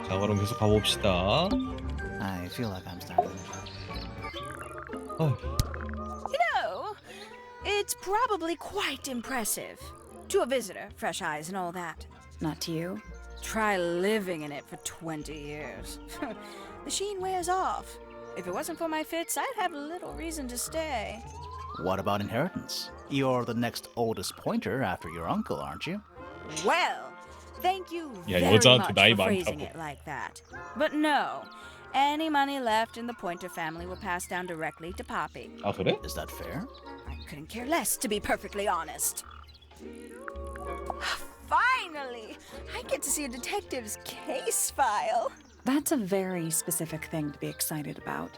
자, 그럼 계속 가봅시다. I feel like I'm starting. 어, No, it's probably quite impressive. To a visitor, fresh eyes and all that. Not to you? Try living in it for 20 years. The sheen wears off. If it wasn't for my fits, I'd have little reason to stay. What about inheritance? You're the next oldest pointer after your uncle, aren't you? Well, thank you 야, very 여자한테 much 나이 for phrasing 많다고. it like that. But no, any money left in the Pointer family will pass down directly to Poppy. 아, 그래? Is that fair? I couldn't care less, to be perfectly honest. Finally, I get to see a detective's case file. That's a very specific thing to be excited about.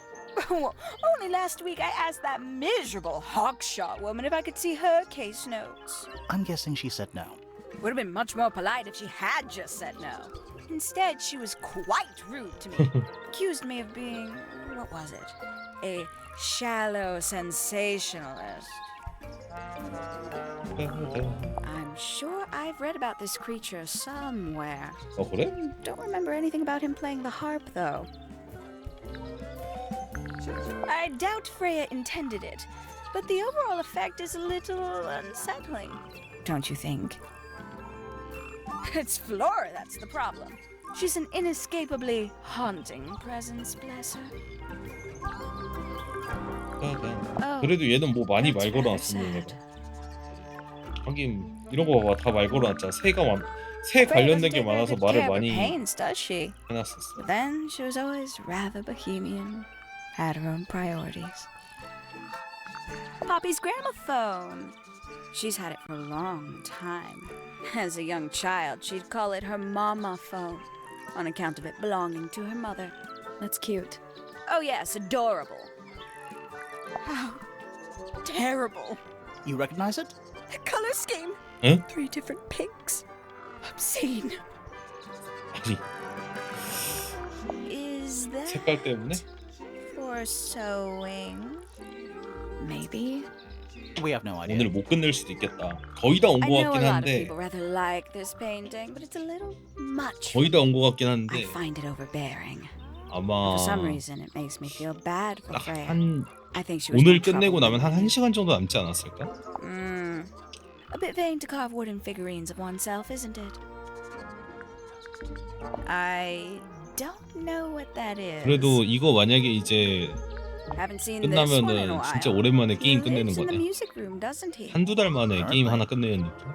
Well, only last week I asked that miserable Hawkshaw woman if I could see her case notes. I'm guessing she said no. Would have been much more polite if she had just said no. Instead, she was quite rude to me. Accused me of being, what was it? A shallow sensationalist. I'm sure I've read about this creature somewhere. 어, 그래? Don't remember anything about him playing the harp, though. I doubt Freya intended it, but the overall effect is a little unsettling. Don't you think? It's Flora that's the problem. She's an inescapably haunting presence, bless her. 그래도 얘는 뭐 많이 말 That's rather 걸어놨었네. sad. 얘가. 하긴 이런 거 봐봐, 다 말 걸어놨잖아. 새 Freya 관련된 doesn't 게 take very 많아서 good 말을 care of her 많이 pains, does she? 해놨었어. But then she was always rather bohemian, had her own priorities. Poppy's gramophone. She's had it for a long time. As a young child, she'd call it her mama phone, on account of it belonging to her mother. That's cute. Oh yes, adorable. How terrible. You recognize it? The color scheme. 응? 3 different pinks. Obscene. 아니, Is that 색깔 때문에? for sewing? Maybe? We have no idea. 오늘 못 끝낼 수도 있겠다. 거의 다 온 I 거 know a 같긴 lot of 한데, people rather like this painting, but it's a little much. 거의 다 온 거 같긴 I 한데, find it overbearing. 아마 For some reason, it makes me feel bad for Freya. 한 I think she was 오늘 more trouble 끝내고 나면 than 한 1시간 정도 남지 않았을까? A bit vain to carve wooden figurines of oneself, isn't it? I don't know what that is. 그래도 이거 만약에 이제 Haven't seen this one in a 끝나면은 while. 진짜 오랜만에 He 게임 끝내는 lives in the 거네. music room, doesn't he? 한두 달 만에 게임 하나 끝내는 느낌?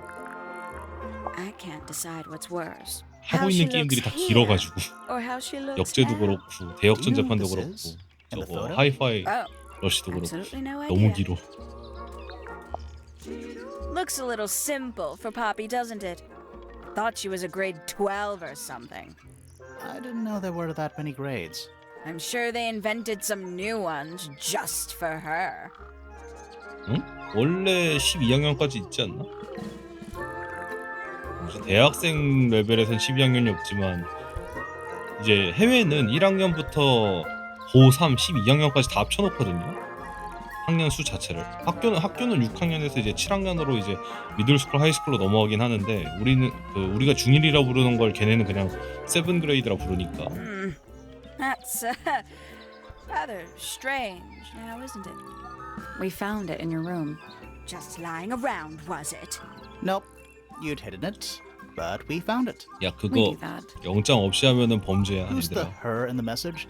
I can't decide what's worse. 하고 How she 있는 게임들이 다 looks here, 길어가지고 or how she looks 역제도 now. 그렇고 대역전 Do you know 재판도 what 그렇고 this is? In the 저거 photo? 하이파이 Oh, 러시도 그렇고 absolutely no 너무 idea. 길어. Looks a little simple for Poppy, doesn't it? Thought she was a grade 12 or something. I didn't know there were that many grades. I'm sure they invented some new ones just for her. 응? 원래 12학년까지 있지 않나? 무슨 대학생 레벨에선 12학년이 없지만 이제 해외는 1학년부터 고3, 12학년까지 다 합쳐놓거든요. 학년 수 자체를. 학교는 6학년에서 이제 7학년으로 이제 미들스쿨, 하이스쿨로 넘어가긴 하는데 우리는 우리가 중1이라 부르는 걸 걔네는 그냥 7그레이드라 부르니까. That's rather strange now, isn't it? We found it in your room. Just lying around, was it? Nope. You'd hidden it, but we found it. 야, We 그거 do that. 영장 없이 하면은 범죄야, Who's the 아니더라. her in the message?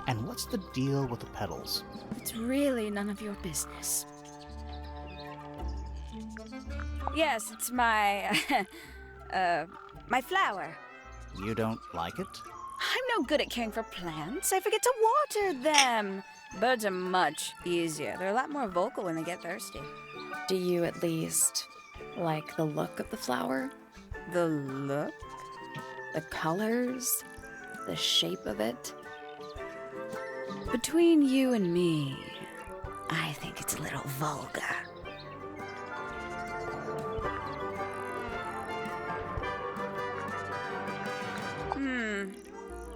And what's the deal with the petals? It's really none of your business. Yes, it's my my flower. You don't like it? I'm no good at caring for plants. I forget to water them. Birds are much easier. They're a lot more vocal when they get thirsty. Do you at least like the look of the flower? The look? The colors? The shape of it? Between you and me, I think it's a little vulgar.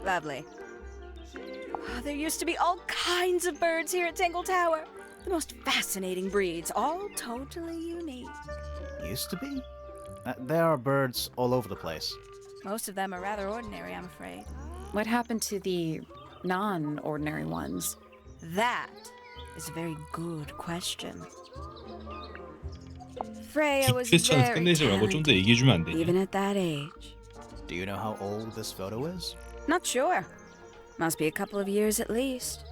Lovely. Oh, there used to be all kinds of birds here at Tangle Tower. The most fascinating breeds, all totally unique. Used to be? There are birds all over the place. Most of them are rather ordinary, I'm afraid. What happened to the non-ordinary ones? That is a very good question. Freya was 퀘스천은 very 끝내지 말고 좀 더 talented, 얘기해주면 안 되냐? even at that age. Do you know how old this photo is? Not sure. Must be a couple of years at least.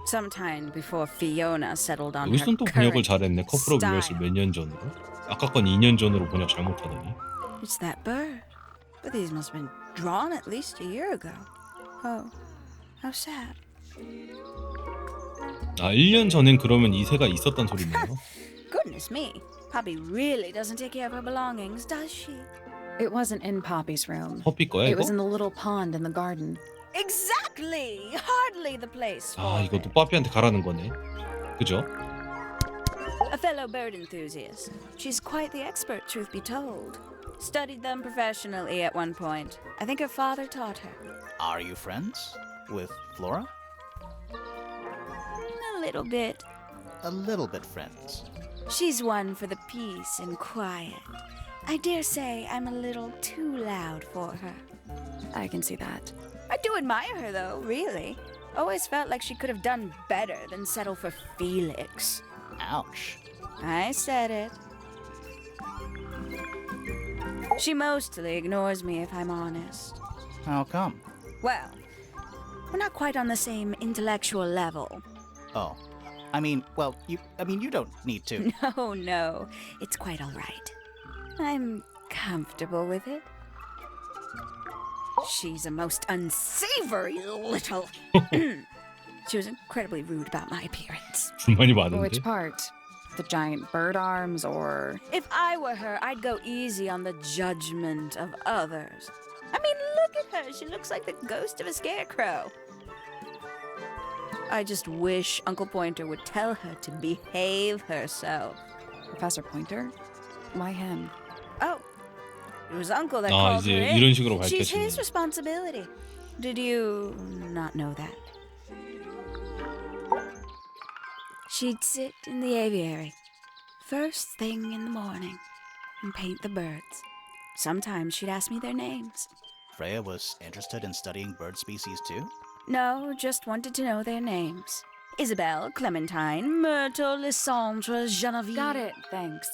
Sometime before Fiona settled on her 여기서는 또 번역을 current 잘했네. 커플 오브 유니버스 style. 몇 년 전으로? 아까 건 2년 전으로 번역 잘못하더니. It's that bird. But these must have been drawn at least a year ago. Oh, how sad. 아 1년 전엔 그러면 이 새가 있었단 소리네요. Goodness me. Poppy really doesn't take care of her belongings, does she? It wasn't in Poppy's room. 퍼피 거야 It 이거? was in the little pond in the garden. Exactly! Hardly the place for 아 it. 이것도 빠삐한테 가라는 거네. 그죠? A fellow bird enthusiast. She's quite the expert, truth be told. Studied them professionally at one point. I think her father taught her. Are you friends with Flora? A little bit. A little bit friends. She's one for the peace and quiet. I dare say I'm a little too loud for her. I can see that. I do admire her, though, really. Always felt like she could have done better than settle for Felix. Ouch. I said it. She mostly ignores me, if I'm honest. How come? Well, we're not quite on the same intellectual level. Oh, I mean, well, you don't need to. No, it's quite all right. I'm comfortable with it. She's a most unsavory little... She was incredibly rude about my appearance. 불만이 많은데. Which part? The giant bird arms or... If I were her, I'd go easy on the judgment of others. I mean, look at her. She looks like the ghost of a scarecrow. I just wish Uncle Pointer would tell her to behave herself. Professor Pointer? Why him? Oh, it was Uncle that 아 called her 이제 in. 이런 식으로 She's 밝혀지네. his responsibility. Did you not know that? She'd sit in the aviary, first thing in the morning, and paint the birds. Sometimes she'd ask me their names. Freya was interested in studying bird species too? No, just wanted to know their names. Isabelle, Clementine, Myrtle, Lysandre, Genevieve. Got it, thanks.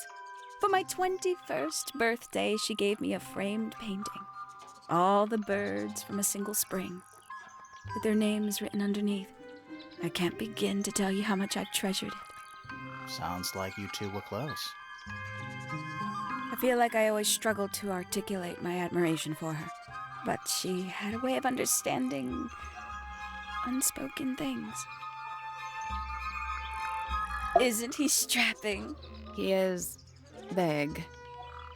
For my 21st birthday, she gave me a framed painting. All the birds from a single spring, with their names written underneath. I can't begin to tell you how much I've treasured it. Sounds like you two were close. I feel like I always struggled to articulate my admiration for her, but she had a way of understanding unspoken things. Isn't he strapping? He is big.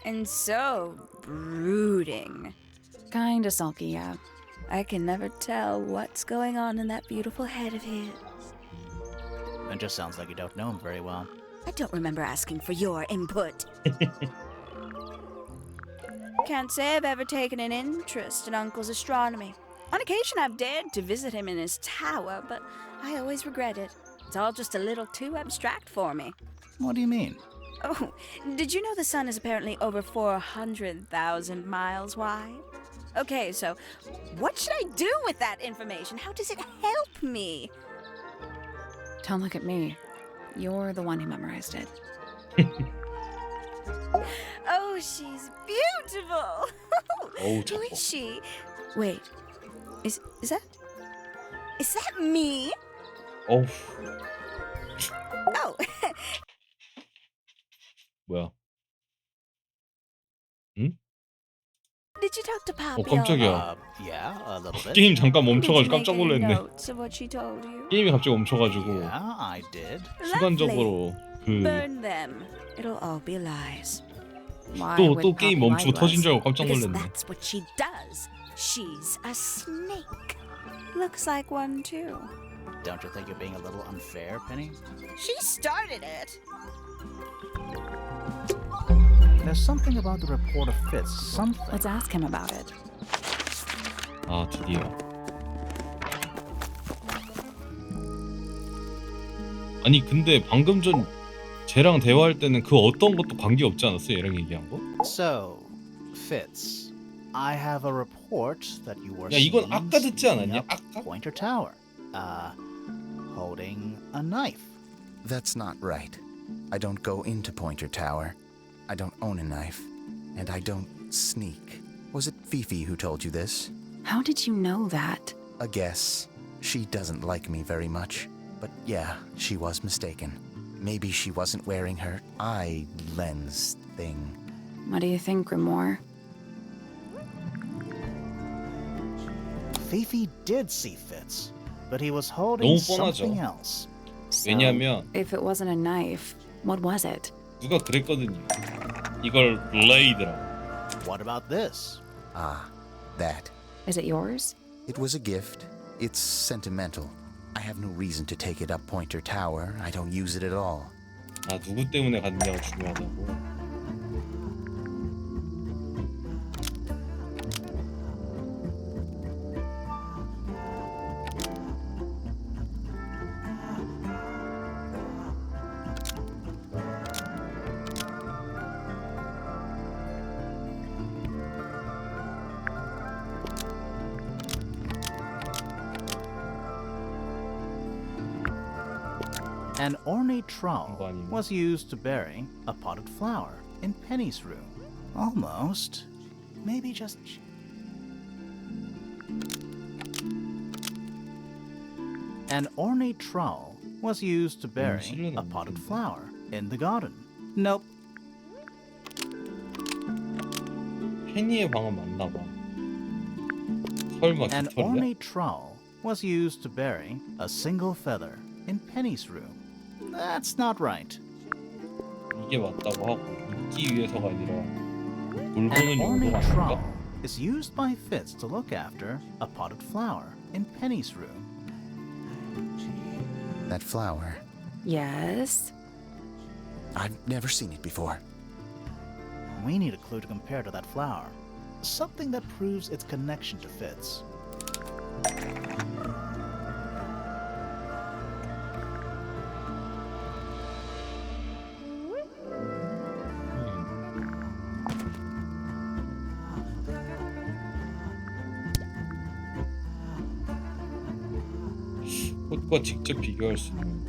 And so brooding. Kinda sulky, yeah. I can never tell what's going on in that beautiful head of his. It just sounds like you don't know him very well. I don't remember asking for your input. Can't say I've ever taken an interest in Uncle's astronomy. On occasion, I've dared to visit him in his tower, but I always regret it. It's all just a little too abstract for me. What do you mean? Oh, did you know the sun is apparently over 400,000 miles wide? Okay, so what should I do with that information? How does it help me? Don't look at me. You're the one who memorized it. Oh, she's beautiful. 어우 Who 작고. is she? Wait, is that me? 어우 Oh, 뭐야? did you talk to Poppy? 깜짝이야. Yeah, a little bit. 게임 잠깐 Did you 멈춰가지고 make 깜짝 any 놀랐네. notes of what she told you? 게임이 갑자기 멈춰가지고 Yeah, I did. 순간적으로 그 Burn them. It'll all be lies. Why 또 would 또 Poppy 게임 lie 멈추고 to 터진 us? 줄 알고 깜짝 Because 놀랐네. that's what she does. She's a snake. Looks like one too. Don't you think you're being a little unfair, Penny? She started it. There's something about the report of Fitz. Something. Let's ask him about it. 아 드디어. 아니 근데 방금 전 쟤랑 대화할 때는 그 어떤 것도 관계 없지 않았어? 얘랑 얘기한 거? So, Fitz. I have a report that you were 야, 이건 seen 아까 듣지 sneaking 않았냐? up 아까? Pointer Tower, holding a knife. That's not right. I don't go into Pointer Tower. I don't own a knife. And I don't sneak. Was it Fifi who told you this? How did you know that? A guess. She doesn't like me very much. But yeah, she was mistaken. Maybe she wasn't wearing her eye lens thing. What do you think, Grimoire? Fifi did see Fitz, but he was holding 너무 뻔하죠. something else. So, 왜냐면 if it wasn't a knife, what was it? 누가 그랬거든요. 이걸 블레이드라고. What about this? Ah, that. Is it yours? It was a gift. It's sentimental. I have no reason to take it up Pointer Tower. I don't use it at all. 아, 누구 때문에 갔느냐가 중요하다고. An ornate trowel 이거 아니네. was used to bury a potted flower in Penny's room. Almost. Maybe just... An ornate trowel was used to bury 실례는 a potted flower in the garden. Nope. 페니의 방은 맞나 봐. 설마 An 깃털이야? ornate trowel was used to bury a single feather in Penny's room. That's not right. 이게 맞다고 하고 있기 위해서가 아니라 An 돌보는 ornate 용도가 trowel 아닌가? is used by Fitz to look after a potted flower in Penny's room. That flower. Yes. I've never seen it before. We need a clue to compare to that flower. Something that proves its connection to Fitz. 꽃과 직접 비교할 수 있는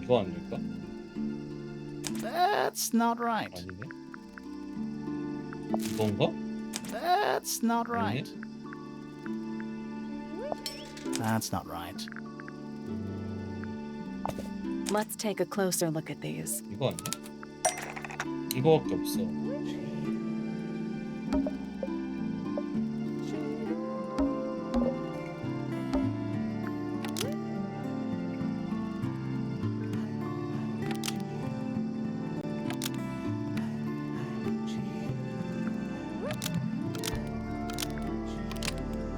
이거 아닐까? That's not right. 아니네. 이건가? That's not right. 아니네. That's not right. Let's take a closer look at these. 이거 아니야? 이거밖에 없어.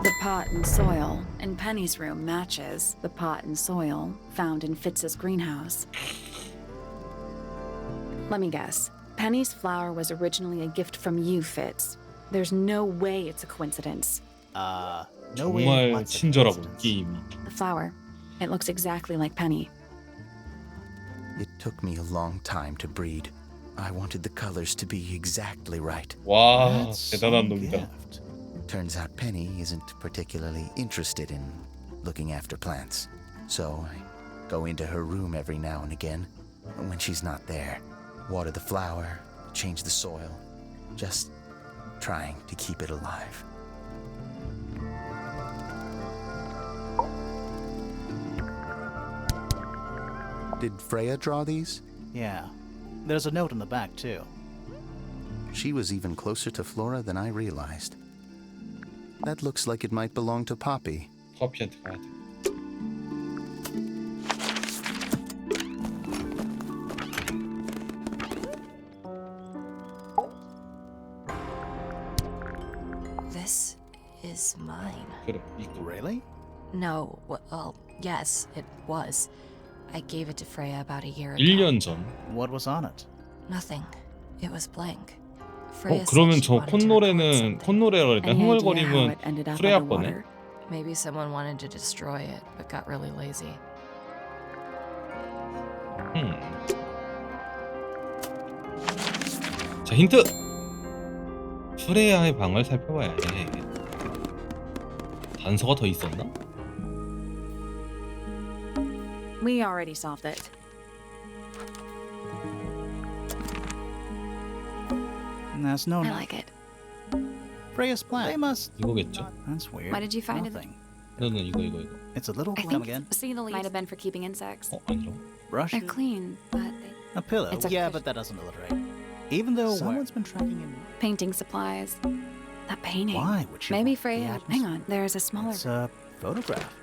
The pot and soil in Penny's room matches the pot and soil found in Fitz's greenhouse. Let me guess. Penny's flower was originally a gift from you, Fitz. There's no way it's a coincidence. No way. 정말 what's a 친절하군 coincidence? 게임이. The flower. It looks exactly like Penny. It took me a long time to breed. I wanted the colors to be exactly right. 와, That's 대단한 some 놈이다. gift. Turns out Penny isn't particularly interested in looking after plants. So I go into her room every now and again when she's not there. Water the flower, change the soil, just trying to keep it alive. Did Freya draw these? Yeah. There's a note in the back, too. She was even closer to Flora than I realized. That looks like it might belong to Poppy. 커피한테 가야 돼. is mine. 그래 이거. Really? No, well, yes, it was. I gave it to Freya about a year ago. 1년 전. What was on it? Nothing. It was blank. Freya said 그러면 she 저 wanted to record something. 콧노래를 Any idea how 흥얼거림은 it ended up 프레야 underwater? 거네. Maybe someone wanted to destroy it, but got really lazy. 자 힌트. 프레야의 방을 살펴봐야 해. 단서가 더 있었나? We already solved it. That's no. I like it. Freya's plant. They must. 이거겠죠? That's weird. Why did you find it? Nothing. 너는 이거. It's a little. I Come think again. seeing the leaves might have been for keeping insects. 아니라. Brushes. They're clean, but they... A pillow. It's a Yeah, fish. but that doesn't alliterate. Even though someone's been tracking him. painting supplies. That painting. Why would she? Maybe want the Freya. atmosphere? Hang on, there's a smaller. It's a photograph.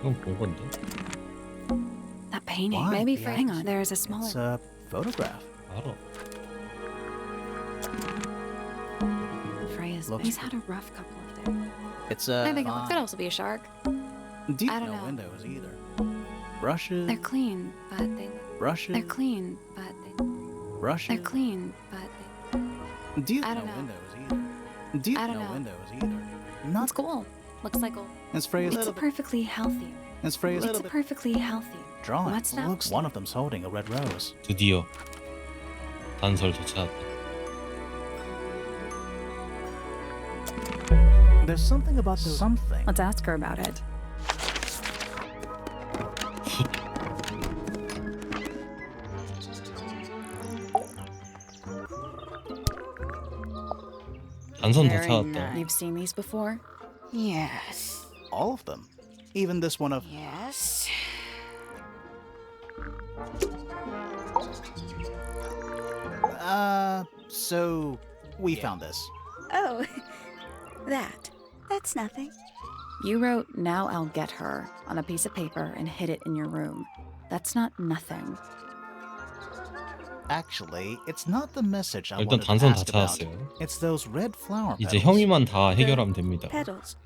이건 본 건데. That painting. Why? Maybe The Freya. Hang on, there's a smaller. It's a photograph. 알아. Freya's. Looks- He's had a rough couple of days. It's a. I think it vine. could also be a shark. Deep I don't no know. windows either. Brushes. They're clean, but they. Brushes. They're clean, but they. Brushes. They're clean, but they. Deep I no don't know. windows either. Deep I don't no know. windows either. That's Not. cool. Looks like a. It's Freya's. It's a perfectly healthy. It's Freya's. It's a perfectly healthy. drawing. What's that? Looks one of them's holding a red rose. 드디어 단서를 찾았다. There's something about those. Something. Let's ask her about it. 단서는 다 Very 찾았다. nice. You've seen these before? Yes. All of them. Even this one of. Yes. So we found this. Oh, that's nothing. You wrote, "Now I'll get her," on a piece of paper and hid it in your room. That's not nothing. Actually, it's not the message I 일단 wanted to 단서는 다 ask about. 찾았어요. It's those red flower 이제 petals. 형이만 다 해결하면 됩니다. Petals.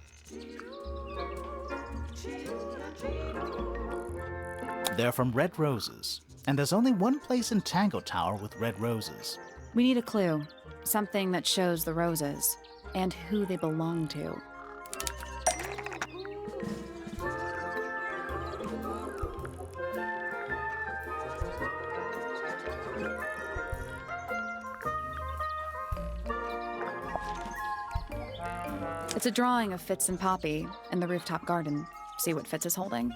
They're from red roses. And there's only one place in Tangle Tower with red roses. We need a clue. Something that shows the roses and who they belong to. It's a drawing of Fitz and Poppy in the rooftop garden. See what Fitz is holding?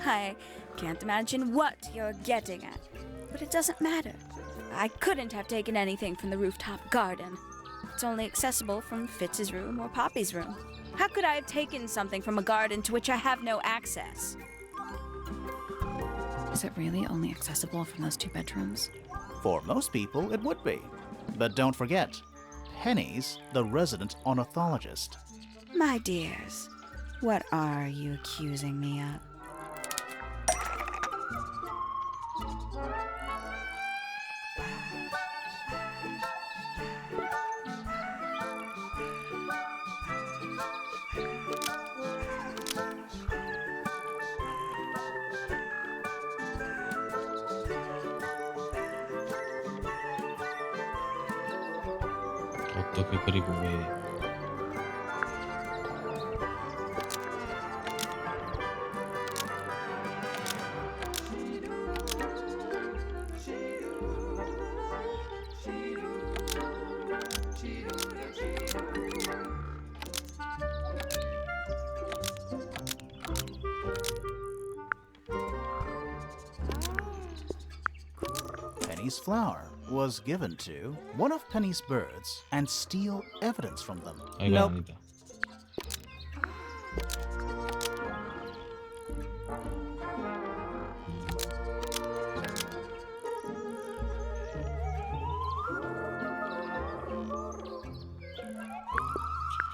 I can't imagine what you're getting at, but it doesn't matter. I couldn't have taken anything from the rooftop garden. It's only accessible from Fitz's room or Poppy's room. How could I have taken something from a garden to which I have no access? Is it really only accessible from those two bedrooms? For most people, it would be. But don't forget, Penny's the resident ornithologist. My dears, what are you accusing me of? 어떻게 그리고 왜? Penny's flower was given to one of Penny's birds and steal evidence from them. 아 이건 아니다.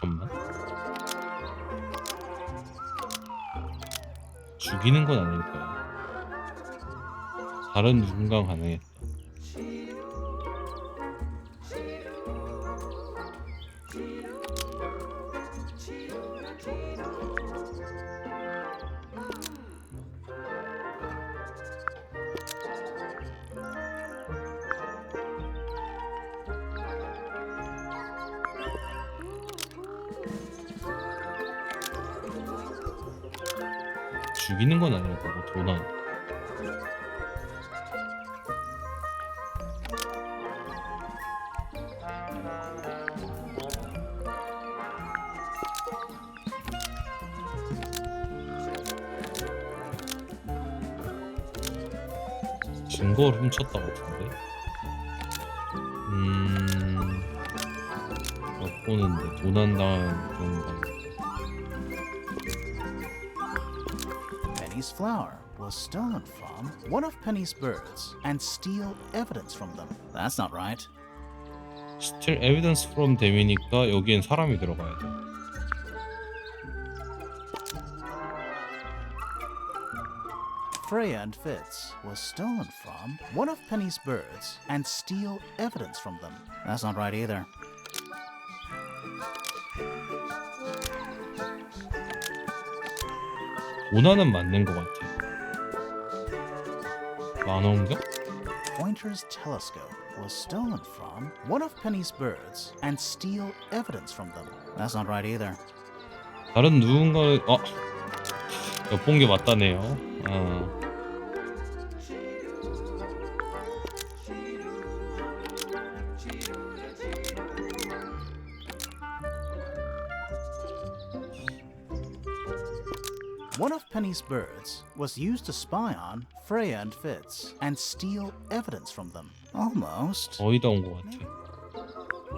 잠깐만. 죽이는 건 아닐 거야. 다른 누군가 가능했다. 죽이는 건 아닐 거고 도난. 증거를 훔쳤다 같은데. 엿보는데 도난당한 경우가. Penny's flower was stolen from one of Penny's birds and steal evidence from them. That's not right. Still evidence from them이니까 여기엔 사람이 들어가야 돼. Freya and Fitz was stolen from one of Penny's birds and steal evidence from them. That's not right either. 도난은 맞는 것 같아. 만원경? Pointer's telescope was stolen from one of Penny's birds and steal evidence from them. That's not right either. 다른 누군가 엿본 게 맞다네요. One of Penny's birds was used to spy on Freya and Fitz and steal evidence from them. Almost. 거의 다 온 것 같아.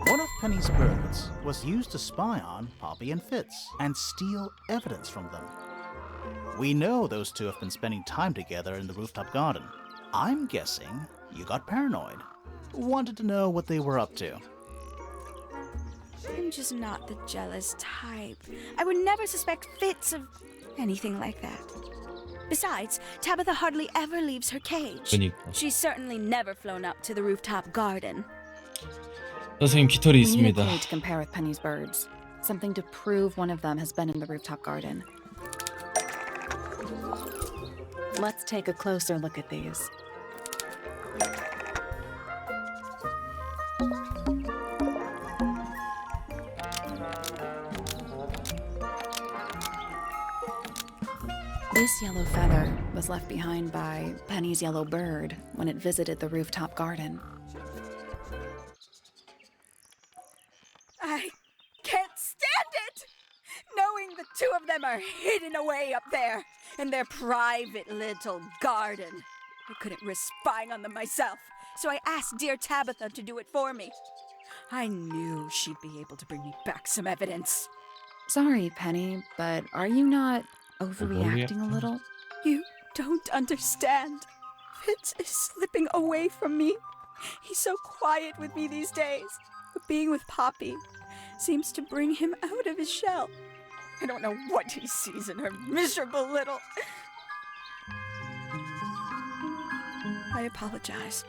One of Penny's birds was used to spy on Poppy and Fitz and steal evidence from them. We know those two have been spending time together in the rooftop garden. I'm guessing you got paranoid. Wanted to know what they were up to. I'm just not the jealous type. I would never suspect Fitz of anything like that. Besides, Tabitha hardly ever leaves her cage. 그러니까. She's certainly never flown up to the rooftop garden. 선생님 깃털이 We need 있습니다. a clue to compare with Penny's birds. Something to prove one of them has been in the rooftop garden. Let's take a closer look at these. This yellow feather was left behind by Penny's yellow bird when it visited the rooftop garden. I can't stand it! Knowing the two of them are hidden away up there in their private little garden. I couldn't risk spying on them myself, so I asked dear Tabitha to do it for me. I knew she'd be able to bring me back some evidence. Sorry, Penny, but are you not overreacting a little? You don't understand. Fitz is slipping away from me. He's so quiet with me these days, but being with Poppy seems to bring him out of his shell. I don't know what he sees in her miserable little... I apologize.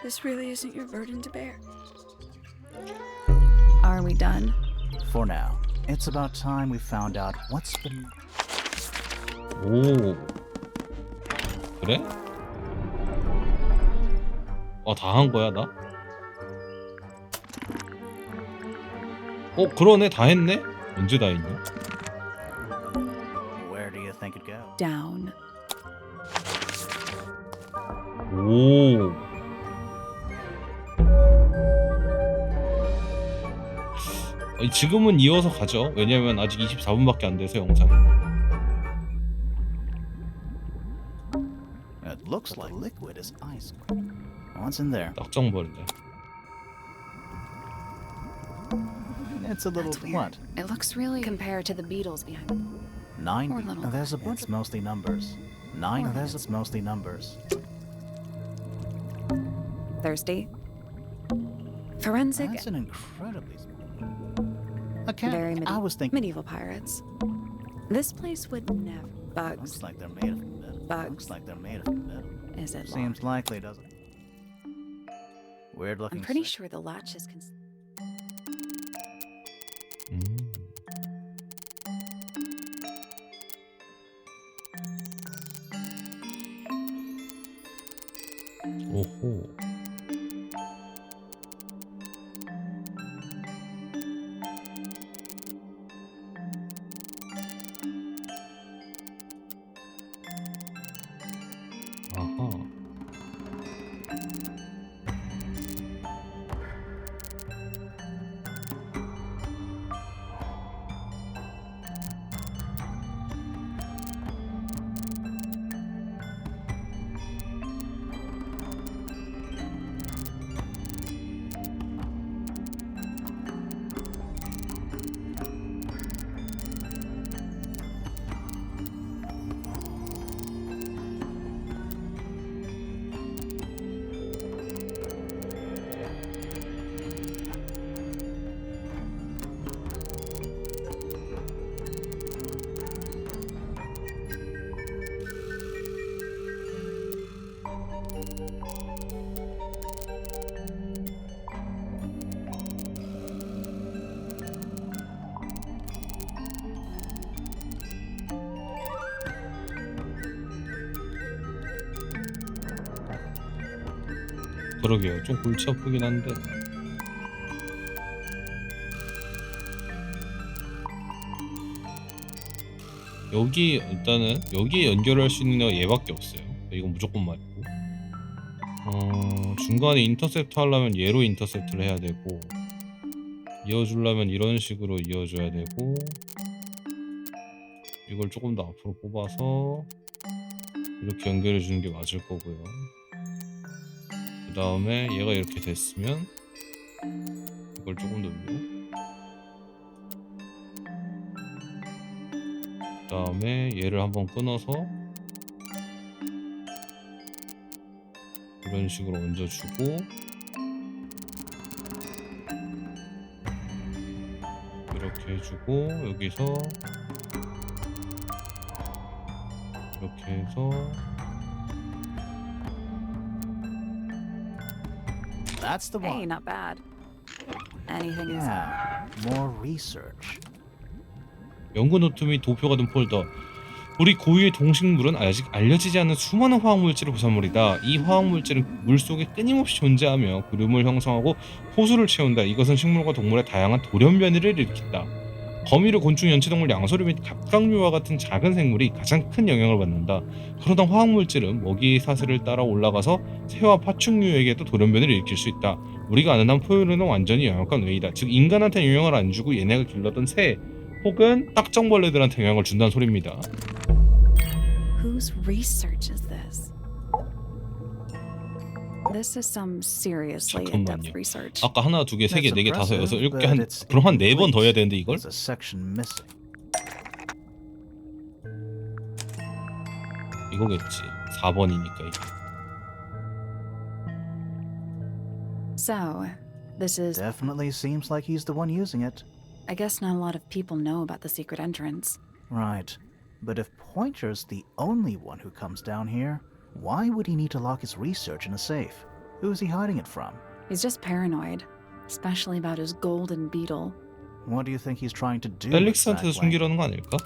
This really isn't your burden to bear. Are we done? For now, it's about time we found out what's been... 오. 그래? 다 한 거야, 나? 그러네. 다 했네? 언제 다 했냐? Where do you think it'd go? Down. 오. 지금은 이어서 가죠. 왜냐면 아직 24분밖에 안 돼서 영상이. It looks like liquid is ice cream. What's in there? 딱정 버리네. It's a little That's weird. what? It looks really compared to the beetles behind. 9. Or little There's a bunch. it's- It's mostly numbers. 9. There's it's mostly numbers. Thirsty? Forensic. That's an incredibly small. A cat. Very I was thinking. medieval pirates. This place would never. Bugs. Looks like they're made of metal. Looks bugs. like they're made of metal. Is it Seems locked? likely, doesn't it? Weird looking. I'm pretty sick. sure the latch is. 오호. 아하. 그러게요. 좀 골치 아프긴 한데. 여기 일단은 여기에 연결할 수 있는 애가 얘밖에 없어요. 이건 무조건 맞고. 중간에 인터셉트 하려면 얘로 인터셉트를 해야 되고, 이어주려면 이런 식으로 이어줘야 되고, 이걸 조금 더 앞으로 뽑아서 이렇게 연결해 주는 게 맞을 거고요. 그 다음에 얘가 이렇게 됐으면 이걸 조금 더 위로, 그 다음에 얘를 한번 끊어서 이런 식으로 얹어주고, 이렇게 해주고, 여기서 이렇게 해서 That's the Hey, one. not bad. Anything is. Yeah, more research. 연구 노트 및 도표가 든 폴더. 우리 고유의 동식물은 아직 알려지지 않은 수많은 화학물질의 부산물이다. 이 화학물질은 물속에 끊임없이 존재하며 구름을 형성하고 호수를 채운다. 이것은 식물과 동물의 다양한 돌연 변이를 일으킨다. 거미류, 곤충, 연체동물, 양서류 및 갑각류와 같은 작은 생물이 가장 큰 영향을 받는다. 그러다 화학물질은 먹이 사슬을 따라 올라가서 새와 파충류에게도 돌연 변이를 일으킬 수 있다. 우리가 아는 한 포유류는 완전히 영역간 외이다. 즉 인간한테 영향을 안 주고 얘네가 길렀던 새 혹은 딱정벌레들한테 영향을 준다는 소리입니다. Whose research is this? This is some seriously in-depth 잠깐만요. research. 아까 하나, 두 개, 세 개, That's 네 개, 다섯, 여섯, impressive, 일곱 개 but 한 it's 그럼 한 네 번 더 해야 incomplete. 되는데 이걸? There's a section missing. 이거겠지. 4번이니까 이게. So, this is. Definitely seems like he's the one using it. I guess not a lot of people know about the secret entrance. Right. But if Pointer's the only one who comes down here, why would he need to lock his research in a safe? Who's he hiding it from? He's just paranoid, especially about his golden beetle. What do you think he's trying to do? 펠릭스한테서 exactly? 숨기려는 거 아닐까?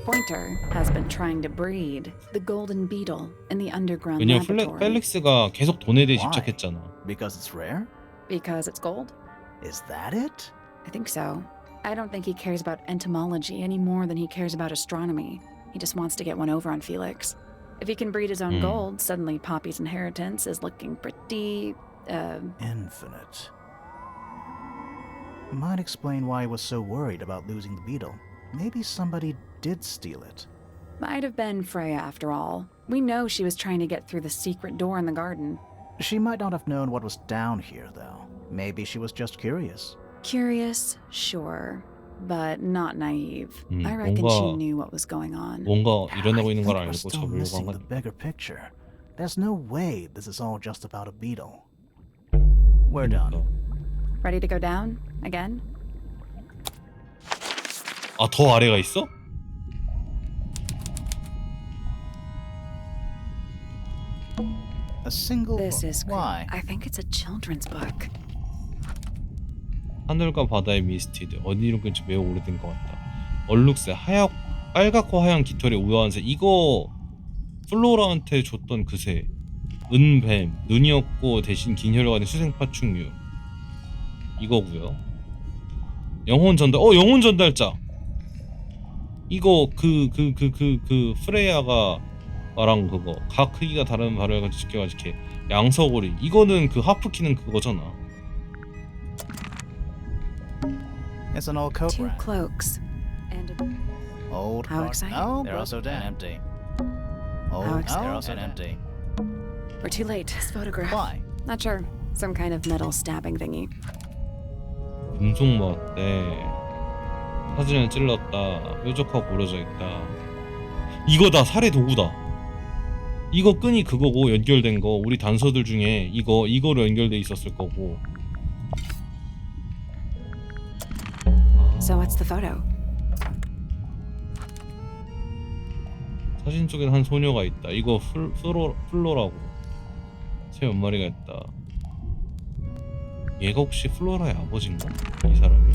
Pointer has been trying to breed the golden beetle in the underground 왜냐면 laboratory. 펠릭스가 계속 돈에 대해 Why? 집착했잖아. Because it's rare? Because it's gold? Is that it? I think so. I don't think he cares about entomology any more than he cares about astronomy. He just wants to get one over on Felix. If he can breed his own gold, suddenly Poppy's inheritance is looking pretty, Infinite. Might explain why he was so worried about losing the beetle. Maybe somebody did steal it. might have been Freya after all. We know she was trying to get through the secret door in the garden. She might not have known what was down here, though. Maybe she was just curious. Curious, sure, but not naive. I reckon she 뭔가- knew what was going on. 뭔가 일어나고 I 있는 think 걸 we're 알고 still 잡으려고 한 missing 건. the bigger picture. There's no way this is all just about a beetle. We're done. Ready to go down again? 아, 더 아래가 있어? A single This book. is great. Why? I think it's a children's book. 하늘과 바다의 미스티드. 어디로 끈지 매우 오래된 것 같다. 얼룩새, 빨갛고 하얀 깃털의 우아한 새. 이거 플로라한테 줬던 그 새. 은뱀, 눈이 없고 대신 긴 혀를 가진 수생파충류. 이거고요. 영혼 전달. 영혼 전달자. 이거 그 프레야가 말한 그거. 각 크기가 다른 발을 가지고 지켜가지고 이렇게 양서고리. 이거는 그 하프키는 그거잖아. It's an old coat Two rack. cloaks. And Old How cart- exciting. No, they're also dead. Empty. How Old, exciting. they're also empty. we're too late. This photograph. Why? Not sure. Some kind of metal stabbing thingy. 금속 맞대. 사진을 찔렀다. 뾰족하고 부러져 있다. 이거다. 살해 도구다. 이거 끈이 그거고 연결된 거. 우리 단서들 중에 이거로 연결돼 있었을 거고. So what's the photo? 사진 속엔 한 소녀가 있다. 이거 플로라고. 새 몇 마리가 있다. 얘가 혹시 플로라의 아버지인가? 이 사람이?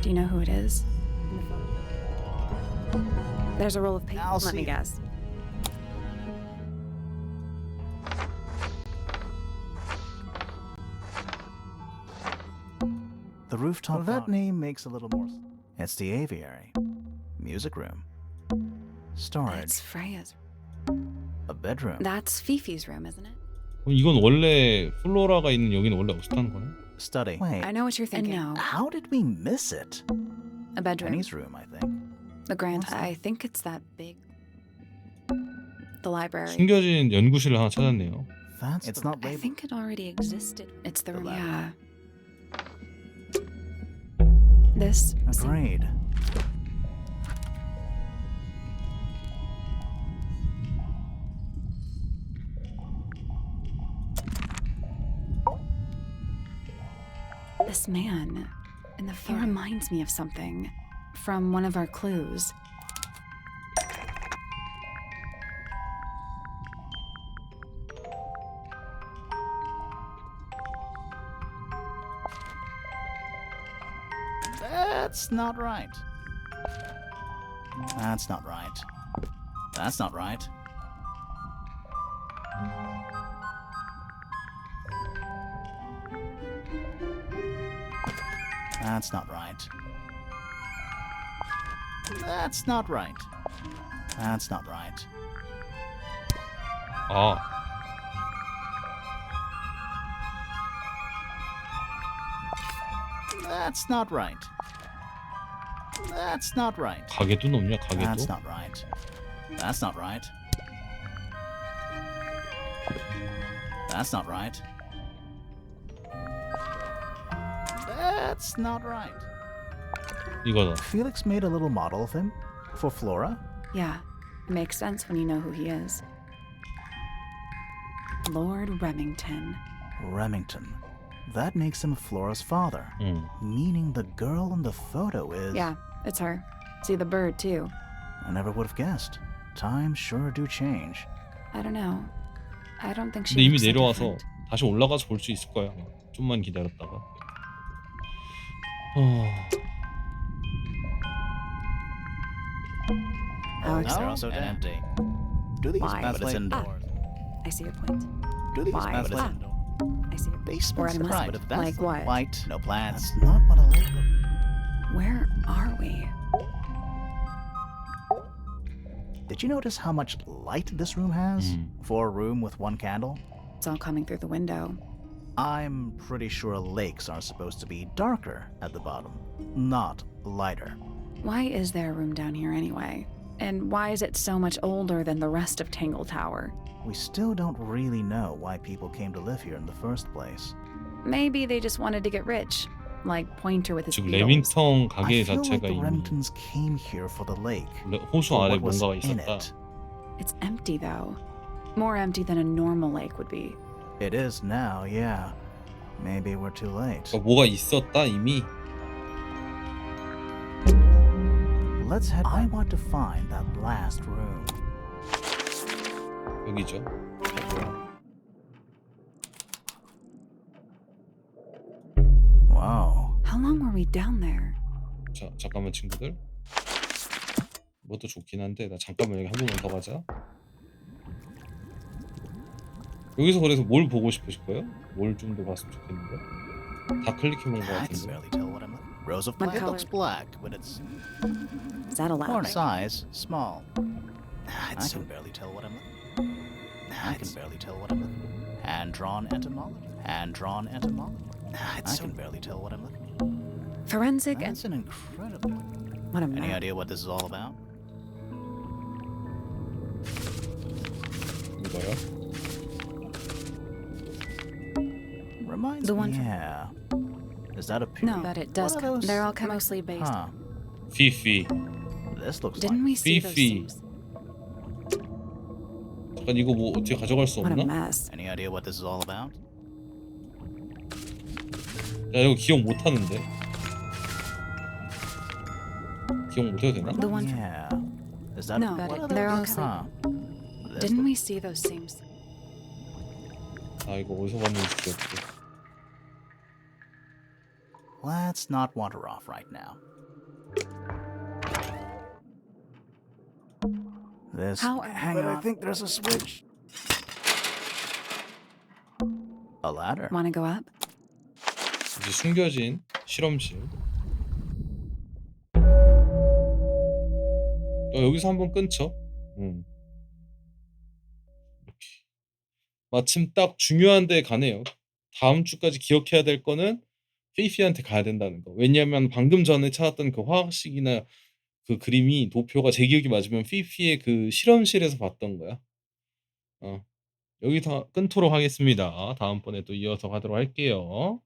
Do you know who it is? There's a roll of paper. I'll Let me see. guess. The rooftop. That name makes a little more. It's the aviary, music room, storage, That's Freya's. a bedroom, That's Fifi's room, isn't it? 그럼 이건 원래 플로라가 있는 여기는 원래 없었다는 거네? study. I Wait, know what you're thinking. no. how did we miss it? A bedroom. Penny's room, I think. The grand. What's that? I think it's that big. The library. 숨겨진 연구실을 하나 찾았네요. That's it's not I labeled. think it already existed. It's the The room. lab. Yeah. This. Agreed. This man in the photo reminds me of something from one of our clues. That's not right. That's not right. That's not right. That's not right. That's not right. That's not right. 아, That's not right. That's not right. 가게도 높냐? That's 가게도? not right. That's not right. That's not right. That's not right. 이거다. Felix made a little model of him for Flora. Yeah, it makes sense when you know who he is. Lord Remington. Remington. That makes him Flora's father, 응. meaning the girl in the photo is. Yeah, it's her. See the bird too. I never would have guessed. Times sure do change. I don't know. I don't think she. 근데 이미 looks so 내려와서 different. 다시 올라가서 볼 수 있을 거야. 좀만 기다렸다가. How No, exciting. they're also empty. Do these Why? but it's indoors. I see your point. Do these Why? but it's Ah. indoors. I see your point. Basement's Or I must- right. But if that's like what? white, no plants. That's not what a lake looks. Where are we? Did you notice how much light this room has? For a room with one candle? It's all coming through the window. I'm pretty sure lakes are supposed to be darker at the bottom, not lighter. Why is there a room down here anyway? And why is it so much older than the rest of Tangle Tower? We still don't really know why people came to live here in the first place. Maybe they just wanted to get rich, like Pointer with his 지금 beetles. 레밍턴 I 가게 feel like 자체가 the 이미 Remingtons came here for the lake. 호수 For 안에 what was 뭔가가 in 있었다. it. It's empty though. More empty than a normal lake would be. It is now, yeah. Maybe we're too late. 그러니까 뭐가 있었다 이미. Let's head. I want to find that last room. 여기죠. Wow. How long were we down there? 자, 잠깐만 친구들. 이것도 좋긴 한데 나 잠깐만 여기 한 번만 더 가자. 여기서 그래서 뭘 보고 싶으실 거예요? 뭘 좀 더 봤으면 좋겠는데? 다 클릭해본 것 I can 같은데. barely tell what I'm looking. Rows of What black. It color? looks black, but it's Is that or allowed? size small. I can barely tell what I'm looking. I can barely tell what I'm looking. Hand drawn entomology. Hand drawn entomology. I can barely tell what I'm looking. Forensic and That's an incredible. what a Any mess. idea what this is all about? 이거요? Reminds The me. one from- Yeah. Is that a No, pig? but it does What are come. those? They're all mostly based. Huh. 피피. This looks Didn't like. we see those Fifi. seams? 잠깐 이거 뭐 어떻게 가져갈 수 What a 없나? mess. Any idea what this is all about? 야 이거 기억 못 하는데. 기억 못 해도 되나? The one from- Yeah. Is that? No, what but are they're all those? kind Huh. This Didn't we see those seams? 아 이거 어디서 봤는지 기억해. Let's not wander off right now. This. How- Hang but on. I think there's a switch. A ladder. Want to go up? 이제 숨겨진 실험실. 여기서 한번 끊죠. 이렇게. 마침 딱 중요한 데 가네요. 다음 주까지 기억해야 될 거는 페이피한테 가야 된다는 거. 왜냐하면 방금 전에 찾았던 그 화학식이나 그 그림이 도표가 제 기억이 맞으면 피피의 그 실험실에서 봤던 거야. 여기서 끊도록 하겠습니다. 다음번에 또 이어서 가도록 할게요.